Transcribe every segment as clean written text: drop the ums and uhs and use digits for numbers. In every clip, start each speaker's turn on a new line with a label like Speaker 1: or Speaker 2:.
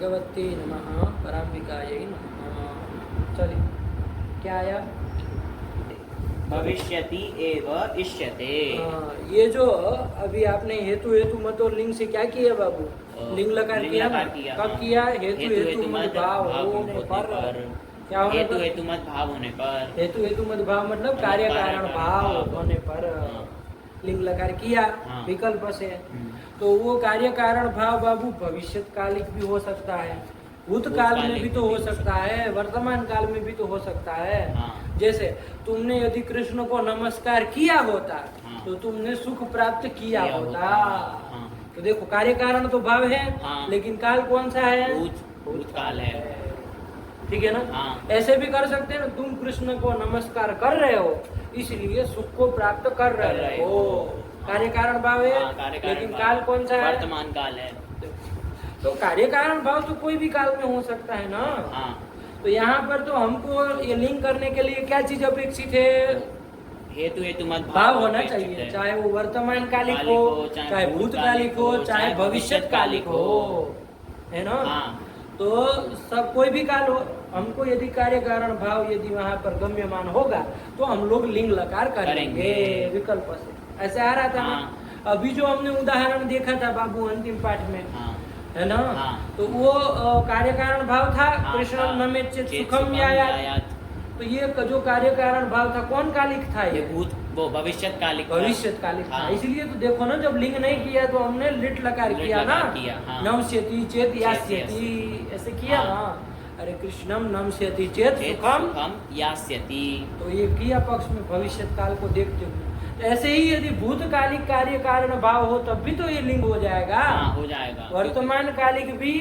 Speaker 1: भगवती नमः, पराम्बिकायै नमः। चलिए, क्या आया?
Speaker 2: भविष्यति एव इष्यते।
Speaker 1: ये जो अभी आपने हेतु हेतु मत और लिंग से क्या किया बाबू? लिंग लकार किया ना? कब किया? हेतु हेतु मत भाव होने पर। क्या होने
Speaker 2: हेतु
Speaker 1: पर?
Speaker 2: हेतु मत भाव होने पर।
Speaker 1: हेतु हेतु मत भाव मतलब कार्य कारण भाव होने पर लिंग लकार किया विकल्प से। तो वो कार्य कारण भाव बाबू भविष्य कालिक भी हो सकता है, भूतकाल में भी तो हो सकता है, वर्तमान काल में भी तो हो सकता है। जैसे तुमने यदि कृष्ण को नमस्कार किया होता तो तुमने सुख प्राप्त किया होता। तो देखो कार्य कारण तो भाव है, लेकिन काल कौन सा है?
Speaker 2: भूतकाल है।
Speaker 1: ठीक है ना? ऐसे भी कर सकते हैं ना, तुम कृष्ण को नमस्कार कर रहे हो इसलिए सुख को प्राप्त कर रहे हो। कार्य कारण भाव है, लेकिन काल कौन सा है?
Speaker 2: वर्तमान काल है।
Speaker 1: तो कार्य कारण भाव तो कोई भी काल में हो सकता है ना। तो यहाँ पर तो हमको ये लिंक करने के लिए क्या चीज अपेक्षित है?
Speaker 2: हेतु हेतु मत
Speaker 1: भाव होना चाहिए, चाहे वो वर्तमान कालिक हो, चाहे भूतकालिक हो, चाहे भविष्यत कालिक हो, है ना? तो सब कोई भी काल हो, हमको यदि कार्य कारण भाव यदि वहाँ पर गम्यमान होगा तो हम लोग लिंग लकार करेंगे विकल्प से। ऐसे आ रहा था ना? अभी जो हमने उदाहरण देखा था बाबू अंतिम पाठ में, है ना? तो वो कार्य कारण भाव था, कृष्ण नमे चेत सुखम यायात। तो ये जो कार्य कारण भाव था कौन कालिक था? ये
Speaker 2: वो भविष्यत कालिक
Speaker 1: था। इसलिए तो देखो ना, जब लिंग नहीं किया तो हमने लिट लकार किया ना, नमस्यति चेत यास्यति, ऐसे किया ना। अरे कृष्णम नमस्यति चेत सुखम
Speaker 2: यास्यति,
Speaker 1: तो ये किया पक्ष में भविष्यत काल को देखते हुए। ऐसे ही यदि भूतकालिक कार्य कारण भाव हो तब भी तो ये लिंग हो जाएगा।
Speaker 2: हो जाएगा।
Speaker 1: वर्तमान कालिक भी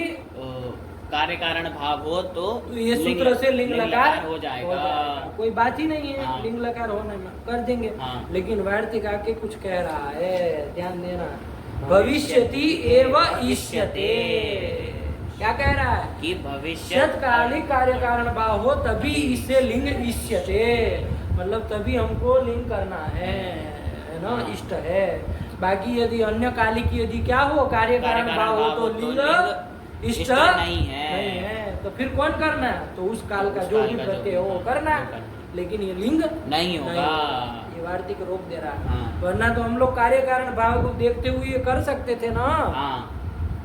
Speaker 2: कार्य कारण भाव हो तो
Speaker 1: ये सूत्र से लिंग लकार
Speaker 2: हो जाएगा।
Speaker 1: कोई बात ही नहीं है, लिंग लकार होने में कर देंगे। लेकिन वार्तिक आके कुछ कह रहा है, ध्यान देना। भविष्यति एव इष्यते, क्या कह रहा है?
Speaker 2: कि भविष्यत
Speaker 1: कालिक कार्य कारण भाव हो तभी इससे लिंग इष्यते, मतलब तभी हमको लिंग करना है ना, इष्ट है। बाकी यदि अन्य कालिक यदि क्या हो, कार्य कारण भाव हो तो लिंग इष्ट
Speaker 2: नहीं है।
Speaker 1: तो फिर कौन करना है? तो उस काल का जो भी प्रत्यय हो वो करना, लेकिन ये लिंग
Speaker 2: नहीं होगा।
Speaker 1: ये वार्तिक रोक दे रहा है, वरना तो हम लोग कार्य कारण भाव को देखते हुए ये कर सकते थे ना।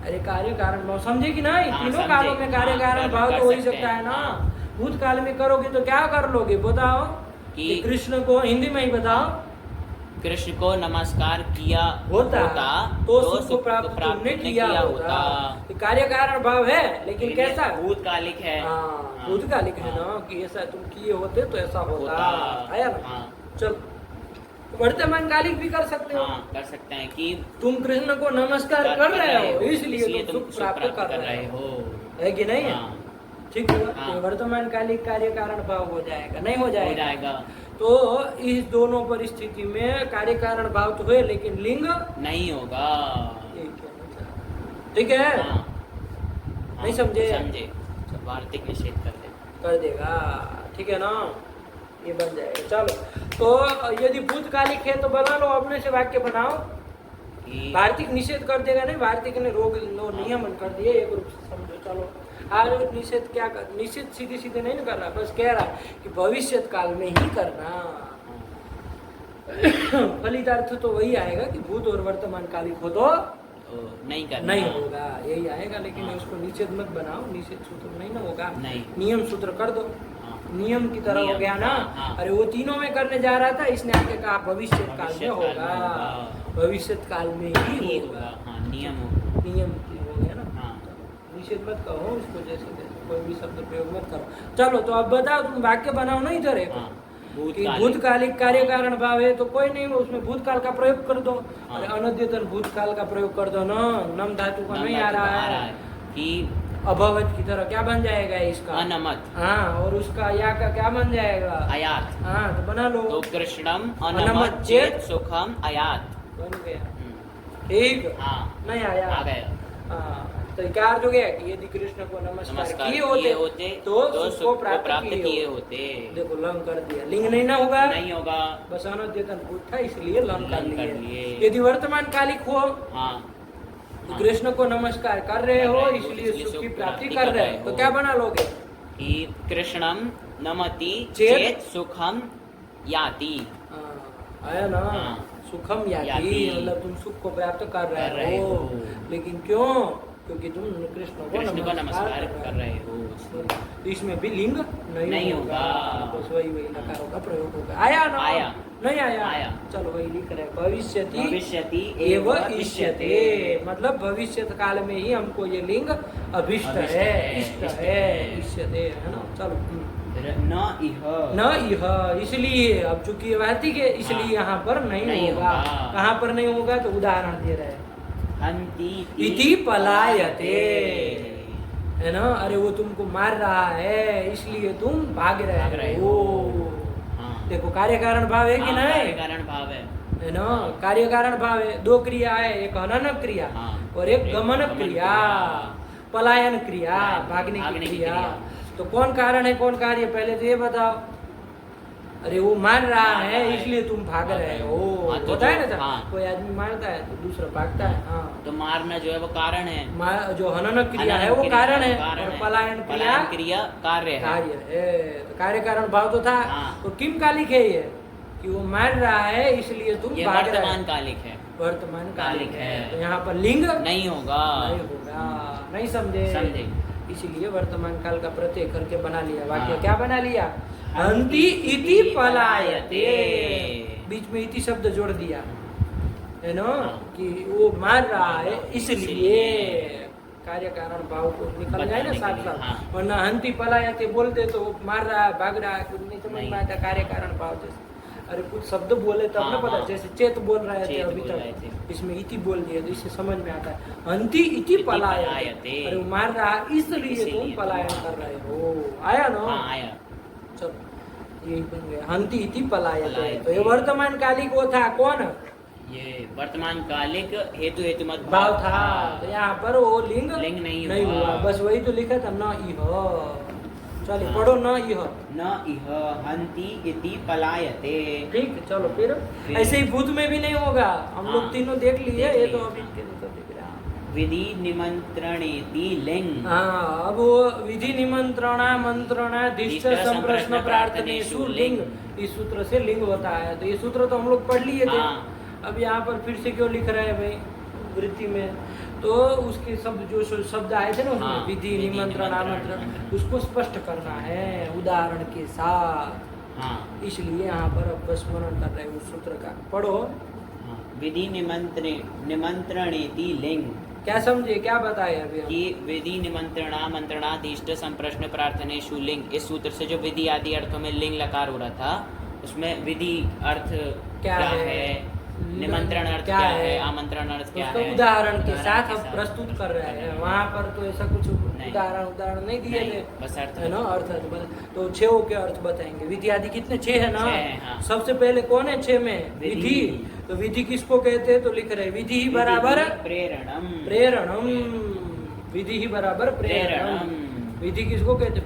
Speaker 1: अरे कार्य कारण भाव समझे कि नहीं? तीनों कालों में कार्य कारण भाव तो हो ही सकता है ना। भूतकाल में करोगे तो क्या कर लोगे बताओ? कि कृष्ण को हिंदी में ही बताओ,
Speaker 2: कृष्ण को नमस्कार किया
Speaker 1: होता तो सुख प्राप्त तुमने किया होता। कार्य कारण भाव है, लेकिन कैसा?
Speaker 2: भूतकालिक है।
Speaker 1: भूतकालिक है ना, कि ऐसा तुम किए होते तो ऐसा होता। आया ना? चल, वर्तमान कालिक भी कर सकते हो।
Speaker 2: कर सकते हैं कि
Speaker 1: तुम कृष्ण को नमस्कार कर रहे हो इसलिए तुम सुख प्राप्त कर रहे हो, है कि नहीं? ठीक है। तो वर्तमान कालिक कार्य कारण भाव हो जाएगा, नहीं हो जाएगा? तो इस दोनों परिस्थिति में कार्य कारण भाव तो है, लेकिन लिंग
Speaker 2: नहीं होगा।
Speaker 1: ठीक है? नहीं समझे?
Speaker 2: वार्तिक निषेध
Speaker 1: कर देगा, ठीक है ना? ये बन जाएगा। चलो, तो यदि भूतकालिक है तो बना लो, अपने से वाक्य बनाओ। वार्तिक निषेध कर देगा नहीं, वार्तिक ने रोग लो नियमन कर दिए, एक रूप से समझो। चलो, आज निषेध क्या कर, निषेध सीधे सीधे नहीं कर रहा, बस कह रहा कि भविष्यत काल में ही करना। फलितार्थ तो वही आएगा कि भूत और वर्तमान कालिक हो तो
Speaker 2: नहीं करना,
Speaker 1: नहीं होगा, यही आएगा। लेकिन उसको निषेध मत बनाओ, निषेध सूत्र नहीं ना होगा, नियम सूत्र कर दो। नियम की तरह हो गया ना। अरे वो तीनों में करने जा रहा था, इसने आके कहा भविष्यत काल में होगा, भविष्यत काल में ही होगा। नियम की हो गया ना। निषेध मत कहो इसको, जैसे कोई भी शब्द प्रयोग मत करो। चलो, तो अब बताओ, तुम वाक्य बनाओ ना इधर है कि भूतकालिक कार्य कारण भाव है तो कोई नहीं, उसमें भूतकाल का प्रयोग कर दो। अरे अनद्यतन भूतकाल का प्रयोग कर दो ना, नम धातु का नहीं आ रहा है
Speaker 2: कि
Speaker 1: अभवत की तरह क्या बन जाएगा इसका?
Speaker 2: अनमत।
Speaker 1: और उसका या का क्या बन जाएगा?
Speaker 2: आयात।
Speaker 1: तो बना लो।
Speaker 2: तो कृष्णम अनमत चेत सुखम आयात
Speaker 1: बन गया। ठीक? नहीं आया? आ गया। तो क्या अर्थ हो गया कि यदि कृष्ण को नमस्कार किए होते तो सुख को प्राप्त किए होते। देखो, लंग कर दिया, लिंग नहीं ना होगा,
Speaker 2: नहीं होगा,
Speaker 1: बस अनद्यतन भूत था इसलिए लंग कर लिए। यदि वर्तमान कालिक हो तो कृष्ण को नमस्कार कर रहे हो इसलिए सुख की प्राप्ति कर रहे हो, तो क्या बना लोगे
Speaker 2: कि कृष्णम नमति
Speaker 1: चेत
Speaker 2: चेत सुखम याति।
Speaker 1: आया ना, सुखम याति मतलब तुम सुख को प्राप्त कर रहे हो। लेकिन क्यों? क्योंकि तुम कृष्ण को नमस्कार कर रहे हो। तो इसमें भी लिंग नहीं होगा, बस वही लकारों का प्रयोग होगा। आया ना?
Speaker 2: आया
Speaker 1: नहीं आया?
Speaker 2: आया।
Speaker 1: चलो वही लिख रहे भविष्यति
Speaker 2: भविष्यति
Speaker 1: एव इष्यते, मतलब भविष्य काल में ही हमको ये लिंग अभिष्ट है, इष्ट है, इष्यते है ना। चलो न इह, इसलिए अब चूंकि ये वार्तिक है इसलिए यहाँ पर नहीं होगा। कहाँ पर नहीं होगा? तो उदाहरण दे रहे हैं,
Speaker 2: हंति
Speaker 1: इति पलायते, है ना। अरे वो तुमको मार रहा है इसलिए तुम भाग रहे हो। देखो कार्य कारण भाव है कि नहीं?
Speaker 2: कारण भाव
Speaker 1: है ना, कार्य कारण भाव है। दो क्रिया है, एक हनन क्रिया और एक गमन क्रिया, पलायन क्रिया, भागने की क्रिया। तो कौन कारण है कौन कार्य, पहले तो ये बताओ। अरे वो मार रहा है इसलिए तुम भाग रहे हो, होता है ना। कोई आदमी मारता है तो दूसरा भागता है। तो
Speaker 2: मारना जो है वो कारण है, जो
Speaker 1: हनन क्रिया है वो कारण है, और पलायन
Speaker 2: क्रिया कार्य
Speaker 1: है। तो कार्य कारण भाव तो था। तो किम कालिक है ये कि वो मार रहा है इसलिए तुम भाग रहे हो।
Speaker 2: वर्तमान कालिक है,
Speaker 1: वर्तमान कालिक है। तो यहाँ पर लिंग
Speaker 2: नहीं होगा,
Speaker 1: नहीं समझे। इसीलिए वर्तमान काल का प्रत्यय करके बना लिया वाक्य। क्या बना लिया? हंति इति पलायते, बीच में इति शब्द जोड़ दिया, है ना, कि वो मार रहा है इसलिए। कार्य कारण भाव को निकल जाए ना साथ साथ, वरना हंति पलायते बोलते तो मार रहा है, भाग रहा है, कुछ नहीं समझ में आता। कार्य कारण भाव जैसे अरे कुछ शब्द बोले तब ना पता, जैसे चेत बोल रहे थे अभी तक, इसमें इति बोल दिया तो इससे समझ में आता है। हंति इति पलायते, अरे वो मार रहा इसलिए तुम पलायन कर रहे हो। आया ना?
Speaker 2: आया।
Speaker 1: चलो यही बन गया, हंति इति पलायते। तो ये वर्तमान कालिक वो था कौन?
Speaker 2: ये वर्तमान कालिक हेतु मत
Speaker 1: भाव था। तो यहाँ पर वो लिंग
Speaker 2: नहीं
Speaker 1: हुआ, बस वही तो लिखा था न इह। चलिए पढ़ो न इह
Speaker 2: हंति इति पलायते।
Speaker 1: ठीक, चलो फिर ऐसे ही भूत में भी नहीं होगा। हम लोग तीनों देख लिए, ये तो अभी दिख रहा।
Speaker 2: विधि निमंत्रणेति लिंग।
Speaker 1: अब वो विधि निमंत्रणा मंत्रणा दिष्ट संप्रश्न प्रार्थनेषु लिंग, इस सूत्र से लिंग होता है। तो ये सूत्र तो हम लोग पढ़ लिए थे। अब यहाँ पर फिर से क्यों लिख रहे हैं भाई वृत्ति में? तो उसके शब्द जो शब्द आए थे ना उसमें, विधि निमंत्रण आमंत्रण, उसको स्पष्ट करना है उदाहरण के साथ। इसलिए यहाँ पर अब स्मरण कर रहे हैं उस सूत्र का। पढ़ो
Speaker 2: विधि निमंत्रणेति लिंग।
Speaker 1: क्या समझे, क्या बताए अभी
Speaker 2: कि विधि निमंत्रणा मंत्रणाधीष्ट संप्रश्न प्रार्थनेषु लिंग, इस सूत्र से जो विधि आदि अर्थों में लिंग लकार हो रहा था, उसमें विधि अर्थ क्या है, निमंत्रण अर्थ क्या है, आमंत्रण अर्थ क्या है,
Speaker 1: उदाहरण के साथ हम प्रस्तुत कर रहे हैं। वहाँ पर तो ऐसा कुछ उदाहरण नहीं दिए थे,
Speaker 2: बस अर्थ
Speaker 1: है ना। अर्थ तो 6 के अर्थ बताएंगे। विधि आदि कितने 6 है ना। सबसे पहले कौन है 6 में? विधि। तो विधि किसको कहते हैं? तो लिख रहे विधि ही बराबर प्रेरणम। विधि ही बराबर प्रेरणम। विधि किसको कहते?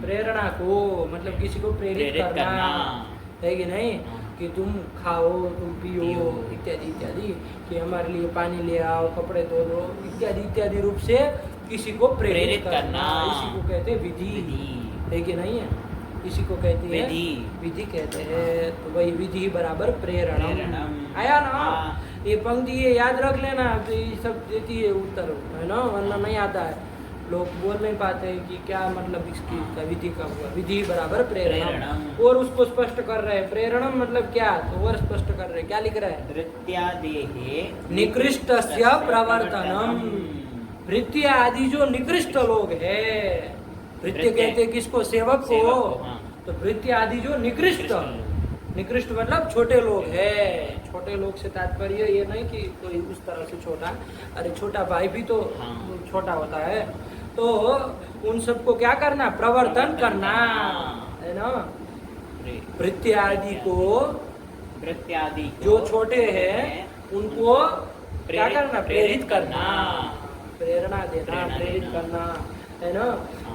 Speaker 1: प्रेरणा को, मतलब किसी को प्रेरित करना है कि नहीं, कि तुम खाओ, तुम पियो इत्यादि इत्यादि, कि हमारे लिए पानी ले आओ, कपड़े धो लो इत्यादि इत्यादि रूप से किसी को प्रेरित करना, इसी को कहते हैं विधि, है कि नहीं है? इसी को कहते हैं विधि कहते हैं। तो वही विधि बराबर प्रेरणम। आया ना? ये पंक्ति ये याद रख लेना, तो ये सब देती है उत्तर, है ना, वरना नहीं आता है। लोग बोल नहीं पाते हैं कि क्या मतलब इसकी विधि का हुआ। विधि बराबर प्रेरणम, और उसको स्पष्ट कर रहे हैं। प्रेरणम मतलब क्या? तो और स्पष्ट कर रहे हैं। क्या लिख रहे हैं?
Speaker 2: वृत्त्यादेहे
Speaker 1: निकृष्टस्य प्रवर्तनम। वृत्ति आदि जो निकृष्ट लोग है, वृत्ति कहते हैं किसको? सेवक को। तो वृत्ति आदि जो निकृष्ट मतलब छोटे लोग है। छोटे लोग से तात्पर्य ये नहीं कि कोई उस तरह से छोटा, अरे छोटा भाई भी तो छोटा होता है। तो उन सबको क्या करना? प्रवर्तन करना, है ना। वृत्ति आदि को, जो छोटे हैं उनको क्या करना? प्रेरित करना, प्रेरणा देना, प्रेरित करना। है ना।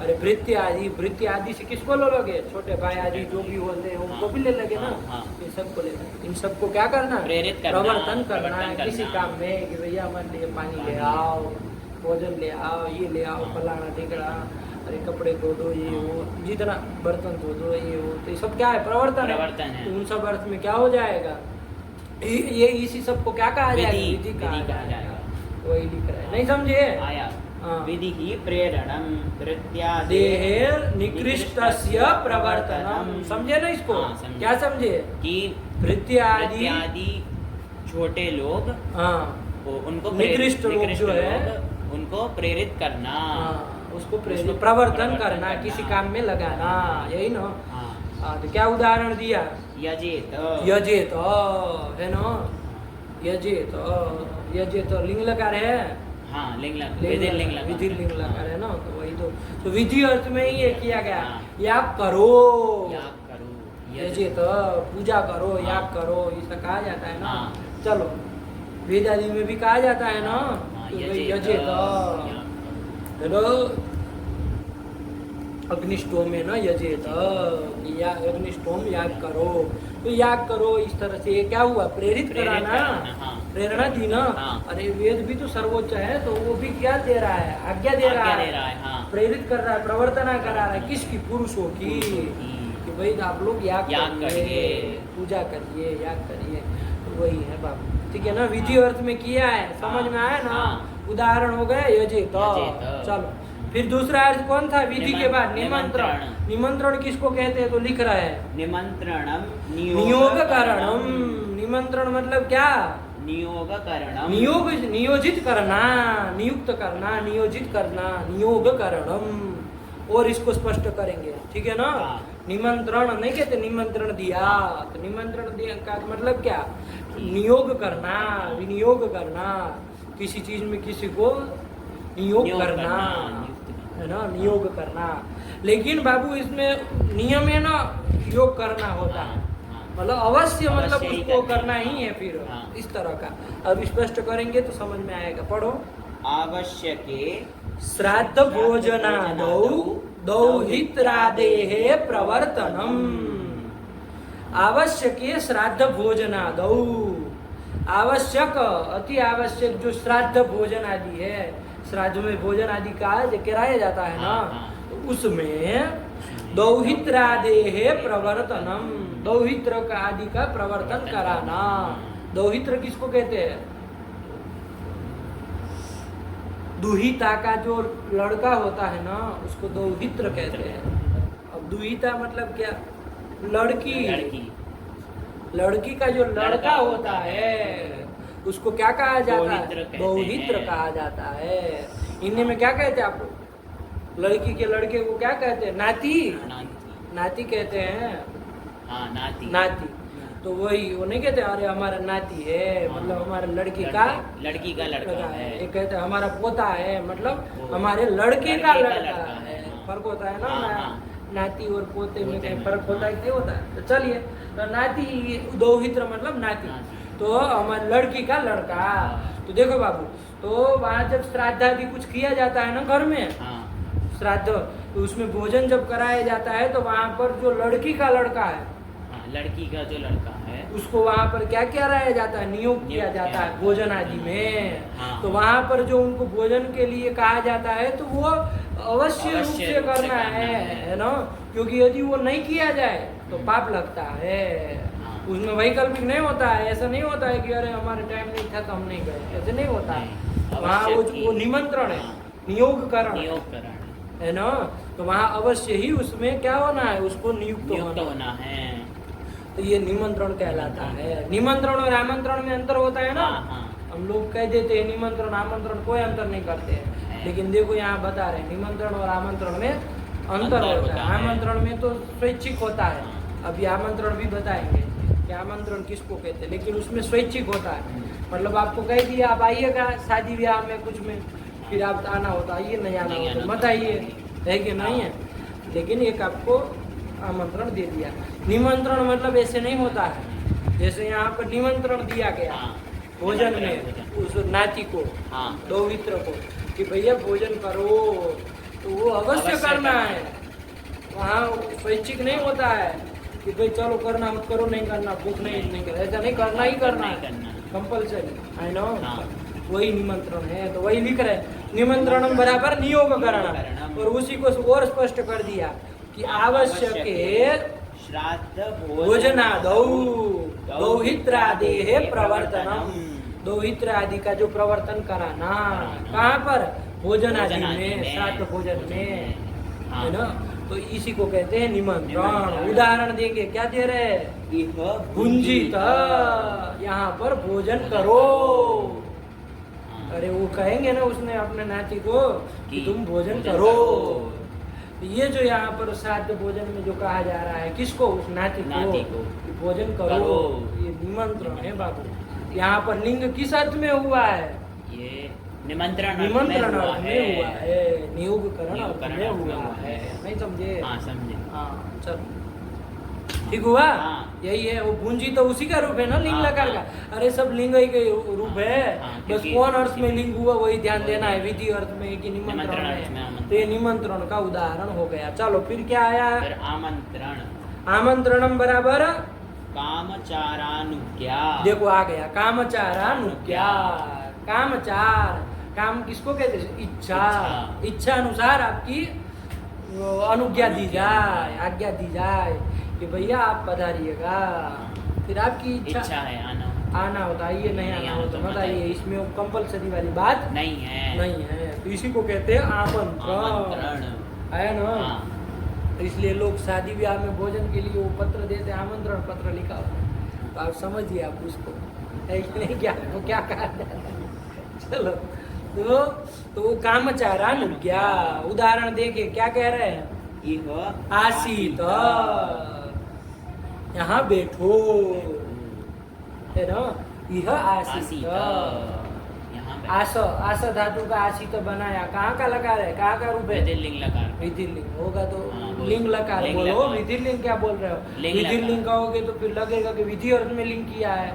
Speaker 1: अरे भृत्य आदि से किसको लो लोगे? छोटे भाई आदि जो भी होते हैं उनको भी ले लगे ना। इन सबको लेना, इन सबको क्या करना?
Speaker 2: प्रेरित करना,
Speaker 1: प्रवर्तन करना है किसी काम में कि भैया हमारे लिए पानी ले आओ, भोजन ले आओ, ये ले आओ, फलाना टिकड़ा, अरे कपड़े धो दो, ये हो, जितना बर्तन धो दो, ये हो। तो ये सब क्या है? प्रवर्तन है। तो उन सब अर्थ में क्या हो जाएगा? ये इसी सबको क्या कहा जाएगा? विधि कहा जाएगा। वही लिख रहा है, नहीं समझे?
Speaker 2: आया विधि ही प्रेरणम
Speaker 1: देहेर निकृष्टस्य प्रवर्तनम। समझे ना इसको? क्या समझे?
Speaker 2: कि
Speaker 1: भृत्य
Speaker 2: आदि छोटे लोग, उनको
Speaker 1: निकृष्ट लोग जो है
Speaker 2: उनको प्रेरित करना,
Speaker 1: उसको प्रेरित प्रवर्तन करना, किसी काम में लगाना, यही ना। तो क्या उदाहरण दिया? यजेत है ना। यजेत लिंग लकार है। विधि लिंग लकार है ना। तो वही तो विधि अर्थ में ही ये किया गया। याग करो, यजेत पूजा करो, याग करो, ऐसा कहा जाता है ना। चलो वेद आदि में भी कहा जाता है ना। यजेत है ना। अग्निष्टोम है ना, यजेत या अग्निष्टोम याग करो। तो याग करो इस तरह से क्या हुआ? प्रेरित कराना, प्रेरणा दी ना। अरे वेद भी तो सर्वोच्च है, तो वो भी क्या दे रहा है? आज्ञा दे रहा है, प्रेरित कर रहा है, प्रवर्तना करा रहा है। किसकी? पुरुषों की। कि भाई आप लोग याग करिए, पूजा करिए, याग करिए। तो वही है बाबू, ठीक है ना। विधि अर्थ में किया है, समझ में आया ना। उदाहरण हो गए यजेत। चलो फिर दूसरा अर्थ कौन था विधि के बाद? निमंत्रण। निमंत्रण किसको कहते हैं? तो लिख रहा है निमंत्रणम नियोग कारणम। निमंत्रण मतलब क्या?
Speaker 2: नियोग कारणम,
Speaker 1: नियोजित करना, नियुक्त करना, नियोजित करना, नियोग कारणम। और इसको स्पष्ट करेंगे, ठीक है ना। निमंत्रण नहीं कहते निमंत्रण दिया। तो निमंत्रण दिया का मतलब क्या? नियोग करना, विनियोग करना, किसी चीज में किसी को नियोग करना, है ना, नियोग करना। लेकिन बाबू इसमें नियम है ना, योग करना होता है, मतलब अवश्य, मतलब उसको करना ही है। फिर इस तरह का अब स्पष्ट करेंगे तो समझ में आएगा। पढ़ो।
Speaker 2: आवश्यक
Speaker 1: श्राद्ध भोजनादौ दौहित्रादेः प्रवर्तनम। आवश्यक श्राद्ध भोजनादौ, आवश्यक अति आवश्यक जो श्राद्ध भोजन आदि है, श्राद्ध में भोजन आदि का कराया जाता है ना, तो उसमें दौहित्रादेः प्रवर्तनम, दौहित्र का आदि का प्रवर्तन कराना। दौहित्र किसको कहते हैं? दुहिता का जो लड़का होता है ना, उसको दौहित्र कहते हैं। अब दुहिता मतलब क्या? लड़की लड़की का जो लड़का होता है उसको क्या कहा जाता है? दौहित्र कहा जाता है। हिंदी में क्या कहते हैं आपको? लड़की के लड़के को क्या कहते हैं? नाती। नाती कहते हैं। नाती। तो वही वो नहीं कहते अरे हमारा नाती है, मतलब हमारे लड़की का लड़का है। ये कहते हैं हमारा पोता है, मतलब हमारे लड़के का लड़का है। फर्क होता है ना, नाती और पोते में कहीं फर्क होता है? क्या होता है? तो चलिए, तो नाती दौहित्र मतलब नाती, तो हमारे लड़की का लड़का। तो देखो बाबू, तो वहाँ जब श्राद्ध आदि कुछ किया जाता है ना घर में, श्राद्ध, तो उसमें भोजन जब कराया जाता है तो वहाँ पर जो लड़की का लड़का है,
Speaker 2: लड़की का जो लड़का है,
Speaker 1: उसको वहाँ पर क्या क्या कराया जाता है? नियोग किया जाता है भोजन आदि में। तो वहाँ पर जो उनको भोजन के लिए कहा जाता है तो वो अवश्य रूप से करना है ना, क्योंकि यदि वो नहीं किया जाए तो पाप लगता है। उसमें वैकल्पिक नहीं होता है। ऐसा नहीं होता है कि अरे हमारे टाइम नहीं था तो हम नहीं गए, ऐसे नहीं होता है। वहाँ वो निमंत्रण है, नियोग करण है ना। तो वहाँ अवश्य ही उसमें क्या होना है? उसको नियुक्त होना है। तो ये निमंत्रण कहलाता है। निमंत्रण और आमंत्रण में अंतर होता है ना। हम लोग कह देते हैं निमंत्रण आमंत्रण, कोई अंतर नहीं करते हैं, लेकिन देखो यहाँ बता रहे हैं निमंत्रण और आमंत्रण में अंतर होता है। आमंत्रण में तो स्वैच्छिक होता है, अभी आमंत्रण भी बताएंगे कि आमंत्रण किसको कहते हैं, लेकिन उसमें स्वैच्छिक होता है। मतलब आपको कह दिया आप आइएगा शादी ब्याह में कुछ में, फिर आप आना होता, आइए नहीं आना होता मत आइए, है कि नहीं है। लेकिन एक आपको आमंत्रण दे दिया। निमंत्रण मतलब ऐसे नहीं होता है, जैसे यहाँ पर निमंत्रण दिया गया भोजन में उस नाती को, दौहित्र को, कि भैया भोजन करो, तो वो स्वैच्छिक नहीं होता है कि भाई चलो करना मत करो, नहीं करना, भूख नहीं कर, ऐसा नहीं, करना ही करना है, कंपल्सरी। आई नो, वही निमंत्रण है। तो वही लिख रहे निमंत्रणम बराबर नियोग करण, और उसी को और स्पष्ट कर दिया कि आवश्यक
Speaker 2: श्राद्ध
Speaker 1: भोजनादौ दौहित्रादेः प्रवर्तनम, दौहित्र आदि का जो प्रवर्तन कराना, कहाँ पर? भोजन आदि में, श्राद्ध भोजन में, है ना। तो इसी को कहते हैं निमंत्रण। उदाहरण देंगे, क्या दे रहे हैं? भुंजित, यहाँ पर भोजन करो। अरे वो कहेंगे ना उसने अपने नाती को कि तुम भोजन करो। ये जो यहाँ पर श्राद्ध भोजन में जो कहा जा रहा है, किसको? उस नाती को भोजन करो, ये निमंत्रण है बाबू। यहाँ पर लिंग किस अर्थ में हुआ है? ये निमंत्रण अर्थ में हुआ है, नियोगकरण अर्थ में हुआ है। नहीं समझे? हाँ समझे। हाँ चलो ठीक हुआ। यही है वो भुंजी, तो उसी का रूप है ना लिंग लकार का। अरे सब लिंग ही का रूप है, बस कौन अर्थ में लिंग हुआ वही ध्यान देना है, विधि अर्थ में कि निमंत्रण है। तो ये निमंत्रण का उदाहरण हो गया। चलो फिर क्या आया? आमंत्रण। आमंत्रणम बराबर कामचारानुज्ञा। देखो आ गया कामचारानुज्ञा। कामचार, काम किसको कहते हैं? इच्छा। इच्छा अनुसार आपकी अनुज्ञा दी जाए, आज्ञा दी जाए कि भैया आप पधारिएगा। फिर आपकी इच्छा है आना होता है, ये नहीं आना हो तो मत आइए। इसमें कंपल्सरी वाली बात नहीं है। तो इसी को कहते हैं आमंत्रण, है ना। तो इसलिए लोग शादी ब्याह में भोजन के लिए वो पत्र देते हैं, आमंत्रण पत्र लिखा होता है। तो आप समझिए आप उसको, है कि नहीं, क्या वो क्या कहा जाता है। चलो तो वो कामचारानुज्ञा। उदाहरण देखिए क्या कह रहे हैं? आसीत, यहाँ बैठो, है ना। यह आसीत, आस धातु का आसीत बनाया, कहाँ का लकार है? कहाँ का रूप है? विधिलिंग लकार। विधिलिंग होगा तो लिंग लकार बोलो। विधिलिंग क्या बोल रहे हो? विधिलिंग कहोगे तो फिर लगेगा कि विधि अर्थ में लिंग किया है,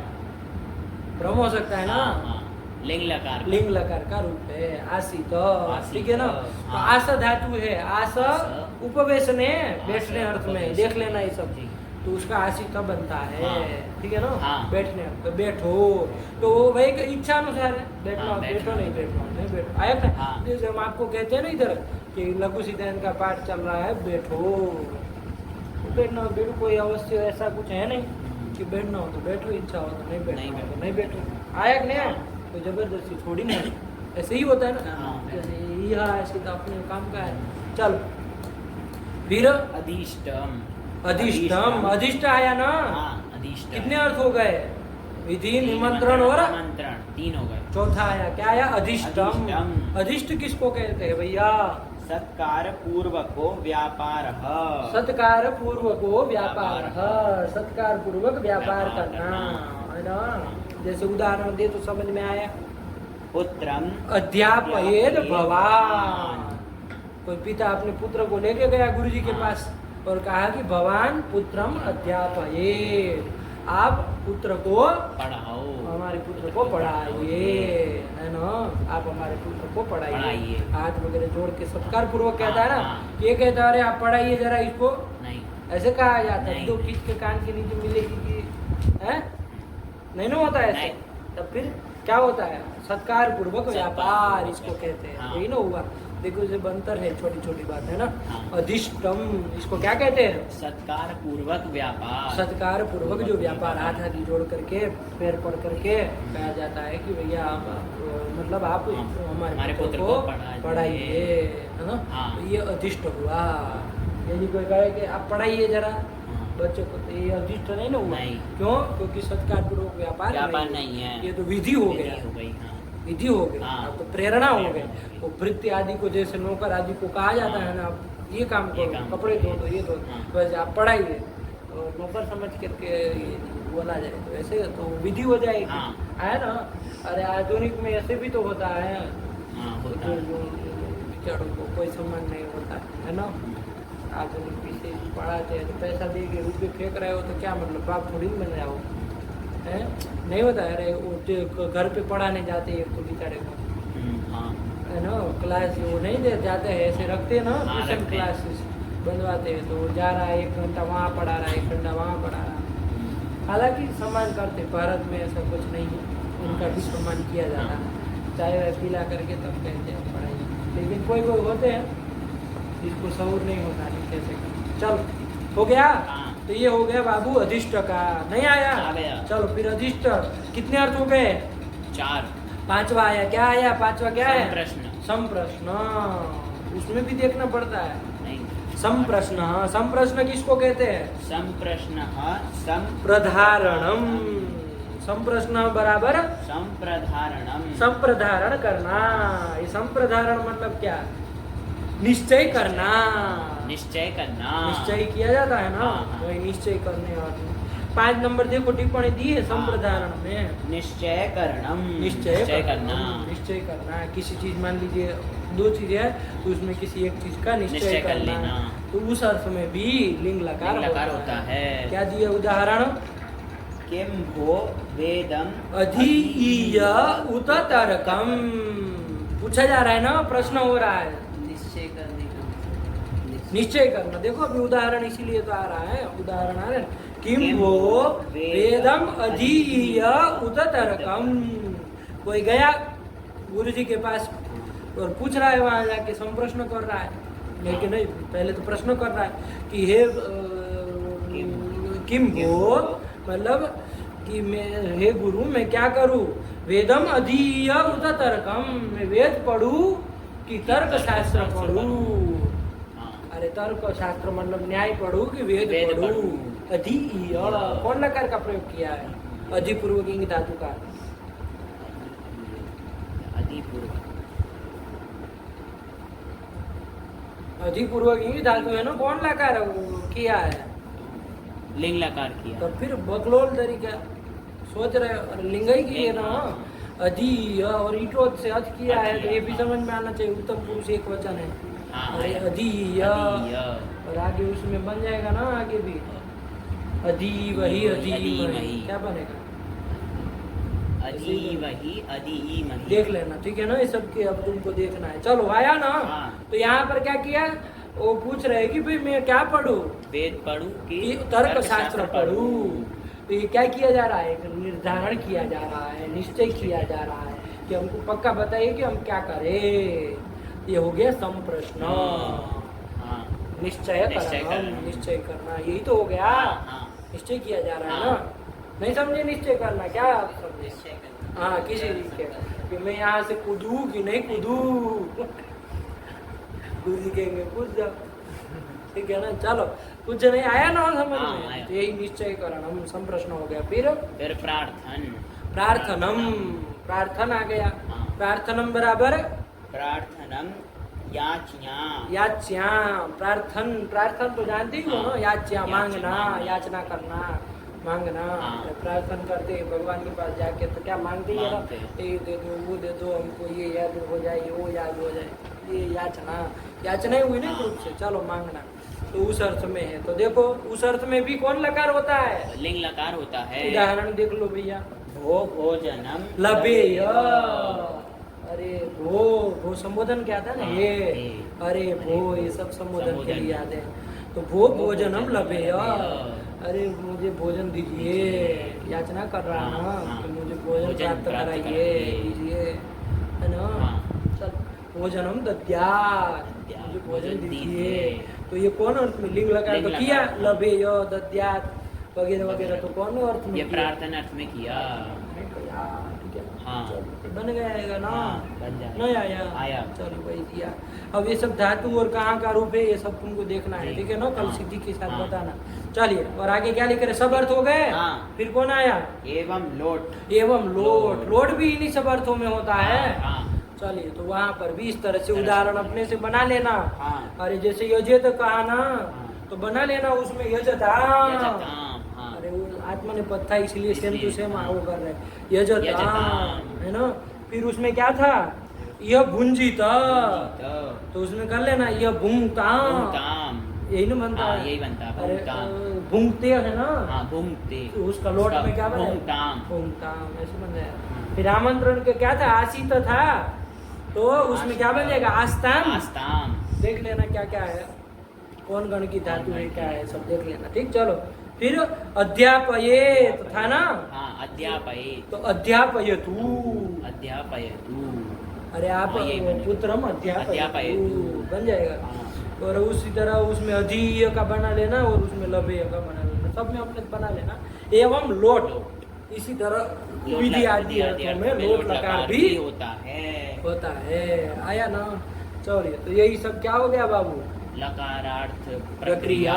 Speaker 1: भ्रम हो सकता है ना। लिंग लकार का रूप है आसीत, ठीक है ना। तो आस धातु है, आस उपवेशने, बैठने अर्थ में, देख लेना ये सब, तो उसका आसीत बनता है, ठीक है ना। बैठने, तो बैठो, तो वही इच्छा अनुसार है, बैठना बैठो, नहीं बैठो, आया ना। जैसे हम आपको कहते हैं ना इधर कि लघु सिद्धांत का पाठ चल रहा है, बैठो, बैठना बैठो, कोई अवश्य ऐसा कुछ है नहीं कि बैठना हो तो बैठो, इच्छा हो तो नहीं बैठना हो तो नहीं बैठो। आया नहीं? तो जबरदस्ती थोड़ी ना, ऐसे ही होता है ना। जैसे यह ऐसे तो अपने काम का है। चल फिर अधिष्टम। अधिष्ट आया ना। अधिष्ट कितने अर्थ हो गए? विधि, निमंत्रण और आमंत्रण, 3 हो गए। चौथा आया, क्या आया? अधिष्टम। अधिष्ट किसको कहते हैं भैया? सत्कार पूर्वको व्यापार। सत्कार पूर्वको व्यापार, सत्कार पूर्वक व्यापार करना, है ना। जैसे उदाहरण दे तो समझ में आया। पुत्रम अध्यापयेद भवान। कोई पिता अपने पुत्र को लेके गया गुरुजी के पास और कहा कि भवान पुत्रम अध्यापयेद, आप पुत्र को पढ़ाओ, हमारे पुत्र को पढ़ाइए, है ना। आप हमारे पुत्र को पढ़ाइए। हाथ वगैरह जोड़ के सत्कार पूर्वक कहता है ना। ये कहता है अरे आप पढ़ाइए जरा इसको, नहीं ऐसे कहा जाता है। दो किस के कान के नीचे मिलेगी कि है, नहीं ना होता है ऐसे। तब फिर क्या होता है? सत्कार पूर्वक व्यापार इसको कहते हैं। यही ना हुआ। देखो इसे बंतर है, छोटी छोटी बात है ना। अधिष्टम इसको क्या कहते हैं? सत्कार पूर्वक व्यापार। सत्कार पूर्वक जो व्यापार, हाथ आदि जोड़ करके, पैर पड़ करके कहा जाता है कि भैया आप मतलब आप हमारे पुत्र को पढ़ाइए, है ना। तो ये अधिष्ट हुआ। यदि कोई कहे कि आप पढ़ाइए जरा बच्चों को, तो ये अधिष्ट नहीं ना हुआ। क्यों? क्योंकि सत्कार पूर्वक व्यापार नहीं है, ये तो विधि हो गया, विधि हो गई। अब तो प्रेरणा हो गई। वो वृत्ति आदि को जैसे नौकर आदि को कहा जाता है ना, आप ये काम करो, कपड़े धो दो, ये धो, बस आप पढ़ाइए, तो नौकर समझ करके बोला जाए तो ऐसे तो विधि हो जाएगी, है ना। अरे आधुनिक में ऐसे भी तो होता है, बेचारों को कोई सम्मान नहीं होता है ना। आधुनिक विषय पढ़ाते हैं तो पैसा दे के रुपये फेंक रहे हो तो क्या मतलब, बाप थोड़ी बन रहा हो, है नहीं होता है। अरे वो घर पे पढ़ाने जाते हैं तो बेचारे को, है ना, क्लास वो नहीं दे जाते हैं, ऐसे रखते हैं ना ट्यूशन क्लासेस, बंधवाते हैं, तो जा रहा है 1 घंटा वहाँ पढ़ा रहा है, 1 घंटा वहाँ पढ़ा रहा है। हालांकि सम्मान करते, भारत में ऐसा कुछ नहीं है, उनका भी सम्मान किया जाता है, चाय वाय पिला करके तब कहते हैं पढ़ाई। लेकिन कोई कोई होते हैं जिसको शऊर नहीं होता, नहीं कैसे कर। चलो हो गया, तो ये हो गया बाबू अधिष्ट का। नहीं आया?
Speaker 2: आ गया।
Speaker 1: चलो फिर अधिष्ट कितने अर्थ हो गए?
Speaker 2: 4।
Speaker 1: 5वां आया। क्या आया 5वां? क्या है?
Speaker 2: प्रश्न।
Speaker 1: संप्रश्न। उसमें भी देखना पड़ता है।
Speaker 2: नहीं,
Speaker 1: संप्रश्न। संप्रश्न किसको कहते हैं?
Speaker 2: संप्रश्न
Speaker 1: प्रधारणम। संप्रश्न बराबर
Speaker 2: संप्रधारणम।
Speaker 1: संप्रधारण करना। ये संप्रधारण मतलब क्या? निश्चय करना।
Speaker 2: निश्चय करना।
Speaker 1: निश्चय किया जाता है ना,
Speaker 2: हाँ।
Speaker 1: वही निश्चय करने वाले। 5 नंबर देखो टिप्पणी दी है संप्रधारण में।
Speaker 2: निश्चय करणम।
Speaker 1: निश्चय
Speaker 2: करना।
Speaker 1: निश्चय करना। किसी चीज मान लीजिए 2 चीजें है तो उसमें किसी एक चीज का निश्चय
Speaker 2: कर
Speaker 1: करना,
Speaker 2: लेना।
Speaker 1: तो उस अर्थ में भी लिंग लकार
Speaker 2: होता है।
Speaker 1: क्या दिया उदाहरण?
Speaker 2: किम भो वेदम
Speaker 1: अधीय उत तर्कम। पूछा जा रहा है ना, प्रश्न हो रहा है।
Speaker 2: निश्चय करने का।
Speaker 1: निश्चय करना। देखो अभी उदाहरण इसीलिए तो आ रहा है, उदाहरण आ रहा है। किम वो वेदम अधीय उत तर्कम। कोई गया गुरु जी के पास और पूछ रहा है, वहां जाके संप्रश्न कर रहा है, लेकिन नहीं, पहले तो प्रश्न कर रहा है कि हे किम वो, मतलब कि मैं, हे गुरु मैं क्या करूं? वेदम अधीय उत तर्कम। मैं वेद पढ़ूं कि तर्क शास्त्र पढ़ूं? अरे तर्क शास्त्र मतलब न्याय पढ़ूं कि वेद पढ़ूं? अधीय कौन लकार का प्रयोग किया है? अधिपूर्वक इंग धातु का। अधिपूर्वक इंग धातु है ना, कौन लकार किया है?
Speaker 2: लिंग लकार किया।
Speaker 1: तो फिर बकलोल तरीका सोच रहे हो, लिंग ही किए ना। अधीय और ईटोद से अध किया है, तो ये भी समझ में आना चाहिए। उत्तम पुरुष एक वचन है। अरे अधीय और आगे उसमें बन जाएगा ना, आगे भी अधी वही अधी क्या बनेगा?
Speaker 2: अधी
Speaker 1: देख लेना, ठीक है ना, ये सब के अब तुमको देखना है। चलो आया ना। तो यहाँ पर क्या किया? वो पूछ रहे कि भाई मैं क्या पढ़ूं?
Speaker 2: वेद पढ़ूं कि
Speaker 1: तर्क शास्त्र पढ़ूं? तो ये क्या किया जा रहा है? निर्धारण किया जा रहा है, निश्चय किया जा रहा है कि हमको पक्का बताइए कि हम क्या करें। ये हो गया संप्रश्न। निश्चय करना, यही तो हो गया। निश्चय किया जा रहा है ना। नहीं समझे निश्चय करना? क्या आप समझे? हाँ, किसी के कि मैं यहाँ से कूदूं कि नहीं कूदूं। गुरु जी कहेंगे कूद जाओ, ठीक है ना। चलो कुछ नहीं आया ना समझ में, तो यही निश्चय करना हम संप्रश्न हो गया। फिर प्रार्थनम। प्रार्थना आ गया। प्रार्थनम बराबर
Speaker 2: प्रार्थनम
Speaker 1: याच्या। प्रार्थन तो जानते हो ना, याच्या मांगना, याचना करना, मांगना। प्रार्थना करते हैं भगवान के पास जाके, तो क्या मांगते हैं ना, ये दे दो, वो दे दो, हमको ये याद हो जाए, वो याद हो जाए, ये याचना। याचना ही हुई ना रूप से। चलो मांगना, तो उस अर्थ में है। तो देखो उस अर्थ में भी कौन लकार होता है?
Speaker 2: लिंग लकार होता है।
Speaker 1: उदाहरण देख लो भैया।
Speaker 2: भोजनम
Speaker 1: लभेय। अरे भो संबोधन क्या था ना, ये अरे भो, ये सब संबोधन के लिए आते हैं। तो भोजनम लभेय। अरे मुझे भोजन दीजिए, याचना कर रहा है ना कि मुझे भोजन प्राप्त कराइए, दीजिए, है ना। चल भोजनम दद्यात्, मुझे भोजन दीजिए। तो ये कौन अर्थ में लिंग लगा तो किया? लभेय, दद्यात् वगैरह वगैरह, तो कौन अर्थ में?
Speaker 2: ये प्रार्थना अर्थ में किया।
Speaker 1: बन गया ना। नहीं आया? चलो वही दिया। अब ये सब धातु और कहाँ का रूप है, ये सब तुमको देखना है, ठीक है ना। कल सिद्धि के साथ बताना। चलिए, और आगे क्या लिख रहे? सब अर्थ हो गए। फिर कौन आया?
Speaker 2: एवं लोट।
Speaker 1: एवं लोट। लोट भी इन्हीं सब अर्थों में होता है। चलिए, तो वहाँ पर भी इस तरह से उदाहरण अपने से बना लेना। अरे जैसे यजेत कहा ना, तो बना लेना उसमें यजताम। अरे वो आत्मनेपद था, इसलिए सेम टू सेम वो कर रहे यजताम, है ना। फिर उसमें क्या था? यह भुंजित, तो उसमें कर लेना यह भुंगताम। यही ना बनता है?
Speaker 2: यही बनता है।
Speaker 1: अरे भुंगते है ना।
Speaker 2: भुंगते,
Speaker 1: तो उसका लोट में क्या बना? भुंगताम ऐसे बन जाएगा। फिर आमंत्रण के क्या था? आसित था, तो उसमें क्या बन जाएगा? आस्ताम। देख लेना क्या क्या है। कौन गण की धातु है, क्या है, सब देख लेना। ठीक, चलो फिर अध्यापयेत था ना।
Speaker 2: हाँ, अध्यापयेत।
Speaker 1: तो अध्यापयतु।
Speaker 2: अध्यापयतु।
Speaker 1: अरे आप पुत्रम अध्यापयतु बन जाएगा। और उसी तरह उसमें अधीय का बना लेना और उसमें लभेय का बना लेना, सब में अपने बना लेना। एवं लोट, इसी तरह विधि आदि अर्थों में लोट लकार भी
Speaker 2: होता है।
Speaker 1: आया ना। चलिए, तो यही सब क्या हो गया बाबू,
Speaker 2: लकारार्थ
Speaker 1: प्रक्रिया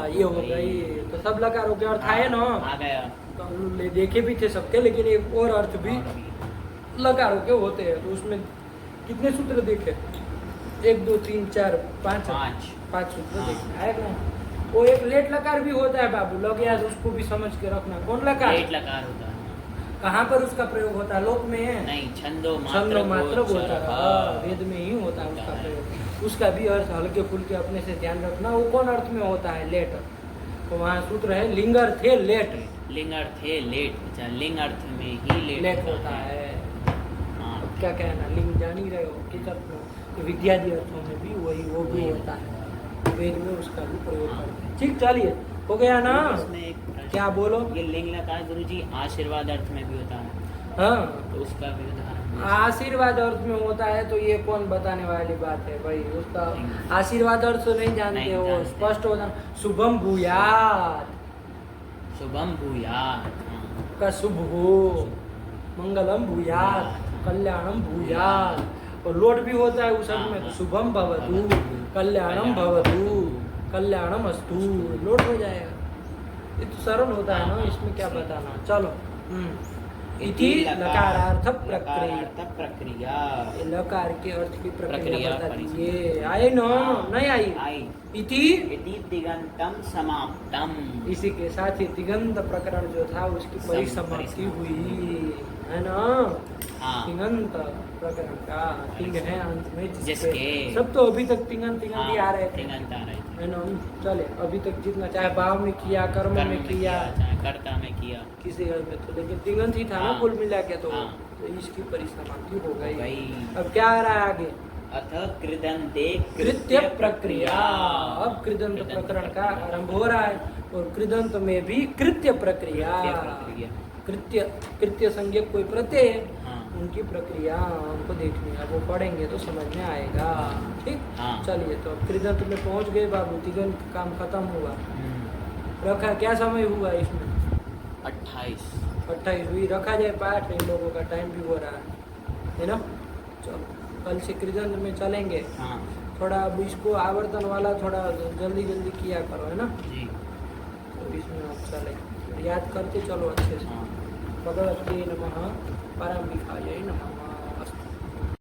Speaker 1: ये हो गई। तो सब लकारों के अर्थ आए ना,
Speaker 2: आ गया।
Speaker 1: तो हम लोग देखे भी थे सबके, लेकिन एक और अर्थ भी लकारों के होते हैं। तो उसमें कितने सूत्र देखे, 1 2 3 4 5 सूत्र देखे, है ना। वो एक लेट लकार भी होता है बाबू, लोग याद उसको भी समझ के रखना। कौन लकार?
Speaker 2: लेट लकार होता है।
Speaker 1: कहाँ पर उसका प्रयोग होता है? लोक में है
Speaker 2: नहीं, छंदो
Speaker 1: मात्र होता है, वेद में ही होता है उसका प्रयोग। उसका भी अर्थ हल्के फुल्के अपने से ध्यान रखना। वो कौन अर्थ में होता है? लेट। तो वहाँ सूत्र है लिंग अर्थे लेट।
Speaker 2: लिंग अर्थे लेट। अच्छा, लिंग अर्थ में ही
Speaker 1: लेट होता है। अब क्या कहना, लिंग जान ही रहे हो किस अर्थ में, तो विद्यादि अर्थों में भी वो भी होता है, वेद में उसका भी प्रयोग करते हैं। ठीक, चलिए, हो गया ना। क्या बोलो?
Speaker 2: ये लिंग लकार गुरुजी आशीर्वाद अर्थ में भी होता है।
Speaker 1: हाँ,
Speaker 2: तो उसका भी उदाहरण।
Speaker 1: आशीर्वाद अर्थ में होता है, तो ये कौन बताने वाली बात है भाई। उसका आशीर्वाद अर्थ तो नहीं जानते हो, स्पष्ट होता। शुभम भूयात,
Speaker 2: शुभम भूयात
Speaker 1: का शुभ हो, मंगलम भूयात, कल्याणम भूयात। और लोट भी होता है उस अर्थ में, तो शुभम भवतु, कल्याणम भवतु, कल्याणम अस्तु, लोट हो जाएगा। ये तो सरल होता है ना, इसमें क्या बताना। चलो, इति लकारार्थ
Speaker 2: प्रक्रिया।
Speaker 1: लकार के अर्थ की प्रक्रिया बता दीजिए। आए ना, नहीं आई? इति
Speaker 2: तिगंतम समाप्तम।
Speaker 1: इसी के साथ ही तिगंत प्रकरण जो था उसकी परिसमाप्ति हुई, है ना। तिगंत प्रकरण का तिंग है अंत में, जिसके सब तो अभी तक तिगंत ही आ रहे थे, है ना। चले, अभी तक जितना चाहे भाव में किया, कर्म में किया,
Speaker 2: चाहे कर्ता में किया,
Speaker 1: किसी में तो, लेकिन तिगंत ही था ना कुल मिला के। तो इसकी परिसमाप्ति हो गई। अब क्या आ रहा है आगे?
Speaker 2: अथ कृदंते
Speaker 1: कृत्य प्रक्रिया। अब कृदंत प्रकरण का आरंभ हो रहा है, और कृदंत में भी कृत्य प्रक्रिया। कृत्य संज्ञा कोई प्रत्यय है, उनकी प्रक्रिया हमको देखनी है। वो पढ़ेंगे तो समझ में आएगा। ठीक, चलिए, तो अब कृदंत में पहुंच गए बाबू। तिगंत काम खत्म हुआ। रखा क्या समय हुआ इसमें? 28 हुई। रखा जाए पाठ, इन लोगों का टाइम भी हो रहा है ना। चलो, कल से कृदंत में चलेंगे। थोड़ा अब इसको आवर्तन वाला थोड़ा जल्दी किया करो, है ना जी। तो इसमें आप चले, याद करते चलो अच्छे से। भगवते नमः, परम विखाय नमः।